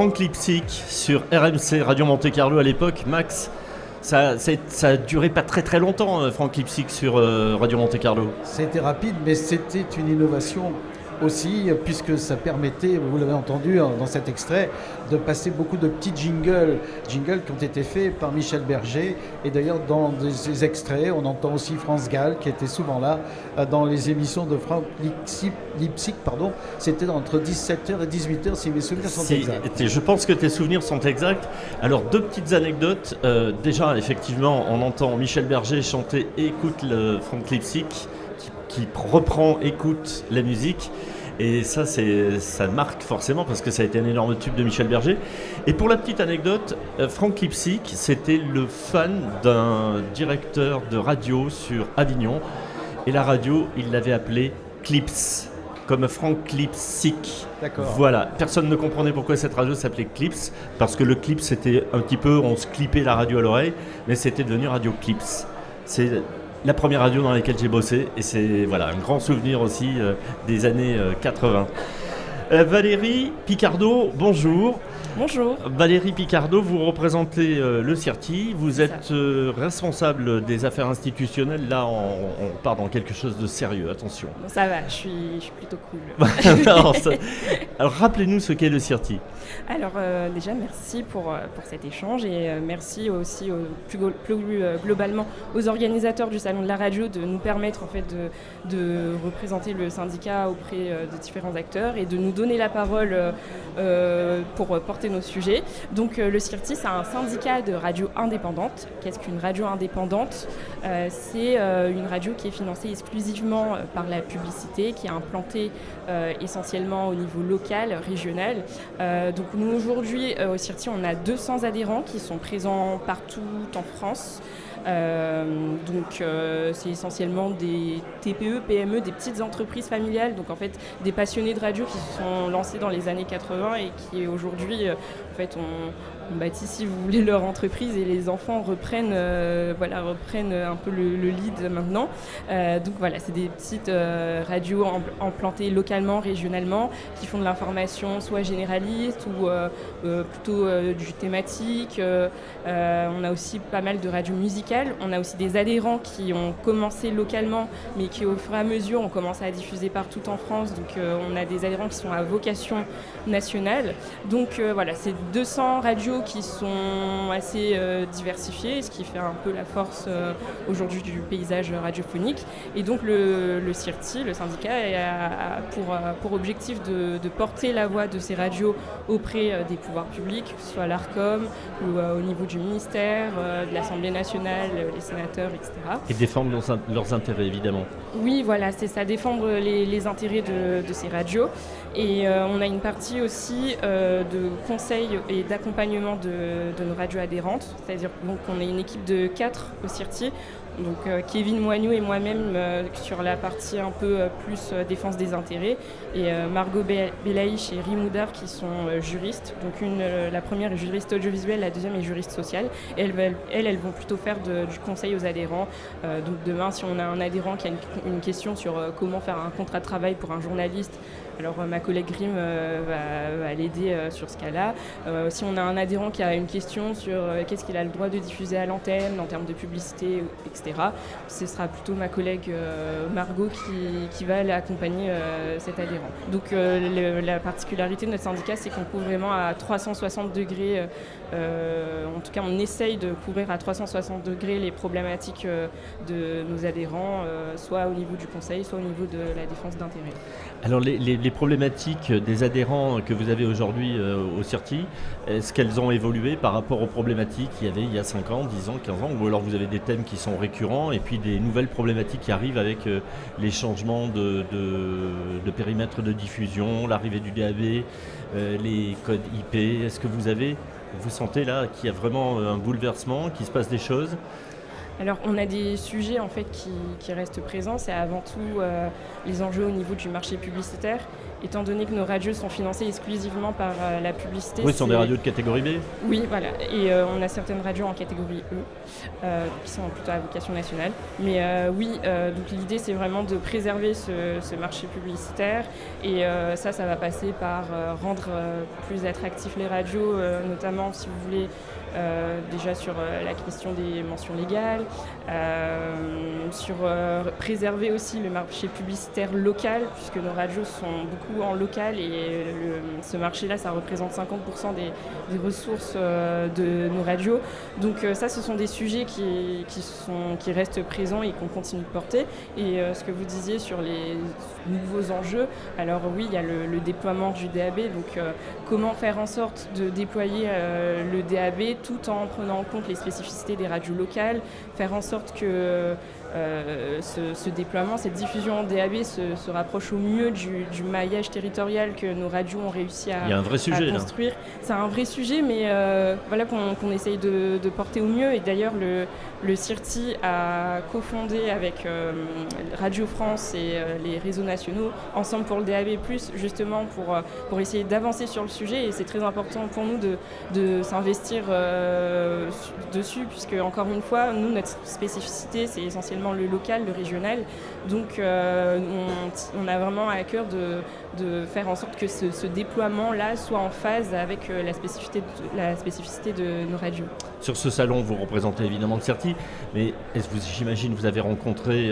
Franck Lipsic sur RMC, Radio Monte Carlo à l'époque. Max, ça a duré pas très très longtemps, Franck Lipsic sur Radio Monte Carlo. C'était rapide, mais c'était une innovation aussi, puisque ça permettait, vous l'avez entendu dans cet extrait, de passer beaucoup de petits jingles qui ont été faits par Michel Berger. Et d'ailleurs, dans ces extraits, on entend aussi France Gall, qui était souvent là, dans les émissions de Franck Lipsic, c'était entre 17h et 18h, si mes souvenirs sont exacts. Je pense que tes souvenirs sont exacts. Alors, deux petites anecdotes. Déjà, effectivement, on entend Michel Berger chanter « Écoute le Franck Lipsic », qui reprend, écoute la musique. Et ça marque forcément parce que ça a été un énorme tube de Michel Berger. Et pour la petite anecdote, Franck Lipsic, c'était le fan d'un directeur de radio sur Avignon. Et la radio, il l'avait appelé Clips, comme Franck Lipsic. D'accord. Voilà, personne ne comprenait pourquoi cette radio s'appelait Clips, parce que le Clips, c'était un petit peu, on se clippait la radio à l'oreille, mais c'était devenu Radio Clips. C'est la première radio dans laquelle j'ai bossé, et c'est voilà, un grand souvenir aussi des années 80. Valérie Picardo, bonjour. Bonjour. Valérie Picardo, vous représentez le CIRTI, vous êtes responsable des affaires institutionnelles. Là, on part dans quelque chose de sérieux, attention. Bon, ça va, je suis plutôt cool. Alors, rappelez-nous ce qu'est le CIRTI. Alors déjà, merci pour cet échange et merci aussi plus globalement aux organisateurs du Salon de la Radio de nous permettre en fait de représenter le syndicat auprès de différents acteurs et de nous donner la parole pour porter nos sujets. Donc le CIRTI, c'est un syndicat de radio indépendante. Qu'est-ce qu'une radio indépendante ? C'est une radio qui est financée exclusivement par la publicité, qui est implantée essentiellement au niveau local, régional. Donc nous aujourd'hui au CIRTI, on a 200 adhérents qui sont présents partout en France. C'est essentiellement des TPE, PME, des petites entreprises familiales, donc en fait des passionnés de radio qui se sont lancés dans les années 80 et qui aujourd'hui en fait on bâtit, si vous voulez, leur entreprise et les enfants reprennent un peu le lead maintenant. Donc voilà, c'est des petites radios implantées localement, régionalement, qui font de l'information soit généraliste ou plutôt du thématique. On a aussi pas mal de radios musicales. On a aussi des adhérents qui ont commencé localement, mais qui au fur et à mesure ont commencé à diffuser partout en France. Donc on a des adhérents qui sont à vocation nationale. Donc voilà, c'est 200 radios qui sont assez diversifiées, ce qui fait un peu la force aujourd'hui du paysage radiophonique. Et donc le CIRTI, le syndicat, a pour objectif de porter la voix de ces radios auprès des pouvoirs publics, que ce soit l'ARCOM ou au niveau du ministère, de l'Assemblée nationale, les sénateurs, etc. Et défendre leurs intérêts, évidemment. Oui, voilà, c'est ça, défendre les intérêts de ces radios. Et on a une partie aussi de conseil et d'accompagnement de nos radios adhérentes, c'est-à-dire qu'on est une équipe de 4 au CIRTI. Donc Kevin Moignou et moi-même sur la partie un peu plus défense des intérêts et Margot Belaïch et Rimoudar qui sont juristes. Donc la première est juriste audiovisuelle, la deuxième est juriste sociale et elles vont plutôt faire du conseil aux adhérents. Donc demain, si on a un adhérent qui a une question sur comment faire un contrat de travail pour un journaliste, alors ma collègue Grim va l'aider sur ce cas-là. Si on a un adhérent qui a une question sur qu'est-ce qu'il a le droit de diffuser à l'antenne en termes de publicité, etc., ce sera plutôt ma collègue Margot qui va l'accompagner cet adhérent. Donc la particularité de notre syndicat, c'est qu'on couvre vraiment à 360 degrés. En tout cas, on essaye de couvrir à 360 degrés les problématiques de nos adhérents, soit au niveau du conseil, soit au niveau de la défense d'intérêts. Alors les problématiques des adhérents que vous avez aujourd'hui au CIRTI, est-ce qu'elles ont évolué par rapport aux problématiques qu'il y avait il y a 5 ans, 10 ans, 15 ans, ou alors vous avez des thèmes qui sont récurrents et puis des nouvelles problématiques qui arrivent avec les changements de périmètre de diffusion, l'arrivée du DAB, les codes IP. Est-ce que vous sentez là qu'il y a vraiment un bouleversement, qu'il se passe des choses ? Alors, on a des sujets en fait qui restent présents. C'est avant tout les enjeux au niveau du marché publicitaire, étant donné que nos radios sont financées exclusivement par la publicité. Oui, ce sont des radios de catégorie B. Oui, voilà. Et on a certaines radios en catégorie E, qui sont plutôt à vocation nationale. Mais donc l'idée, c'est vraiment de préserver ce marché publicitaire. Et ça va passer par rendre plus attractifs les radios, notamment, si vous voulez, déjà sur la question des mentions légales, sur préserver aussi le marché publicitaire local, puisque nos radios sont beaucoup en local et ce marché-là, ça représente 50% des ressources de nos radios. Donc ça, ce sont des sujets qui restent présents et qu'on continue de porter. Et ce que vous disiez sur les nouveaux enjeux, alors oui, il y a le déploiement du DAB, donc comment faire en sorte de déployer le DAB tout en prenant en compte les spécificités des radios locales, faire en sorte que ce déploiement, cette diffusion en DAB se rapproche au mieux du maillage territorial que nos radios ont réussi à, il y a un vrai sujet, construire. Là. C'est un vrai sujet, mais voilà qu'on essaye de porter au mieux. Et d'ailleurs, le CIRTI a cofondé avec Radio France et les réseaux nationaux, Ensemble pour le DAB+, justement pour essayer d'avancer sur le sujet. Et c'est très important pour nous de s'investir dessus, puisque encore une fois, nous, notre spécificité, c'est essentiellement le local, le régional. Donc on a vraiment à cœur de faire en sorte que ce déploiement-là soit en phase avec la spécificité de nos radios. Sur ce salon, vous représentez évidemment le CIRTI, mais j'imagine vous avez rencontré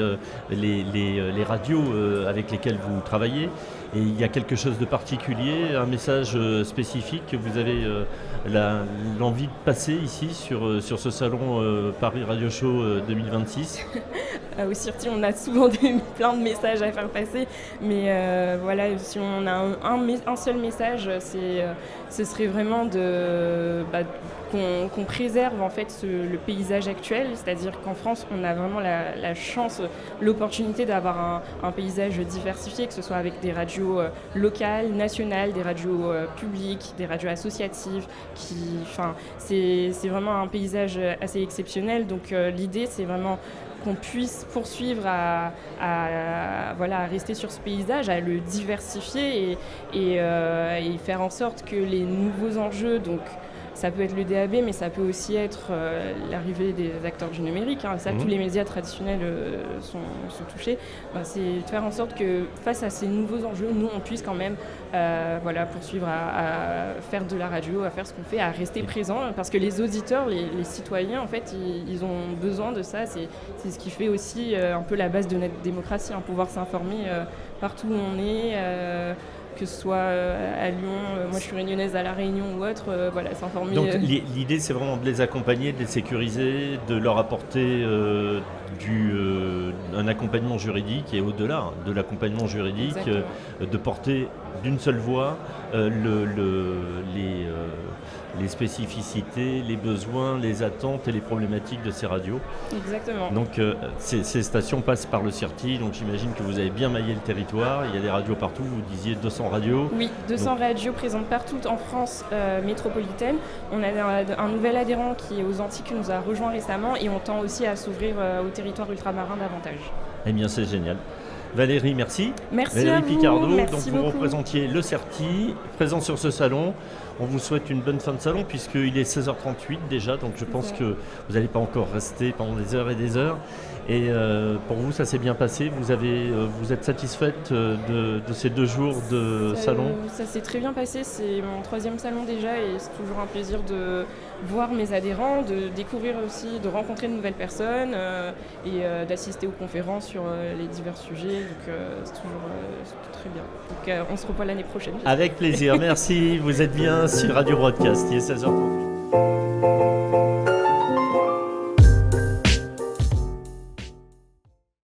les radios avec lesquelles vous travaillez, et il y a quelque chose de particulier, un message spécifique que vous avez l'envie de passer ici sur ce salon Paris Radio Show 2026. Au CIRTI, on a souvent plein de messages à faire passer, mais voilà, si on a un seul message, ce serait vraiment qu'on préserve en fait le paysage actuel, c'est-à-dire qu'en France, on a vraiment la chance, l'opportunité d'avoir un paysage diversifié, que ce soit avec des radios locales, nationales, des radios publiques, des radios associatives, c'est vraiment un paysage assez exceptionnel. Donc l'idée, c'est vraiment qu'on puisse poursuivre à rester sur ce paysage, à le diversifier et faire en sorte que les nouveaux enjeux, donc ça peut être le DAB, mais ça peut aussi être l'arrivée des acteurs du numérique. Tous les médias traditionnels sont touchés. C'est de faire en sorte que face à ces nouveaux enjeux, nous, on puisse quand même poursuivre à faire de la radio, à faire ce qu'on fait, à rester présent. Parce que les auditeurs, les citoyens, en fait, ils ont besoin de ça. C'est ce qui fait aussi un peu la base de notre démocratie, pouvoir s'informer partout où on est. Que ce soit à Lyon, moi je suis réunionnaise à La Réunion ou autre, s'informer. Donc l'idée c'est vraiment de les accompagner, de les sécuriser, de leur apporter un accompagnement juridique et au-delà de l'accompagnement juridique, de porter d'une seule voix les spécificités, les besoins, les attentes et les problématiques de ces radios. Exactement. Donc ces stations passent par le CIRTI, donc j'imagine que vous avez bien maillé le territoire, il y a des radios partout, vous disiez 200 radios. Oui, 200 radios présentes partout en France métropolitaine. On a un nouvel adhérent qui est aux Antilles qui nous a rejoint récemment et on tend aussi à s'ouvrir au territoire ultramarin davantage. Eh bien c'est génial. Valérie, merci. Merci Valérie à vous. Picardo, Merci donc vous beaucoup. représentiez le CIRTI, présent sur ce salon. On vous souhaite une bonne fin de salon puisqu'il est 16h38 déjà, donc je pense que vous n'allez pas encore rester pendant des heures et des heures. Et pour vous, ça s'est bien passé. Vous êtes satisfaite de ces 2 jours de salon? Ça s'est très bien passé. C'est mon 3e salon déjà et c'est toujours un plaisir de voir mes adhérents, de découvrir aussi, de rencontrer de nouvelles personnes et d'assister aux conférences sur les divers sujets. Donc c'est toujours très bien. Donc on se revoit l'année prochaine. Avec plaisir, merci. Vous êtes bien sur Radio Broadcast, il est 16h38.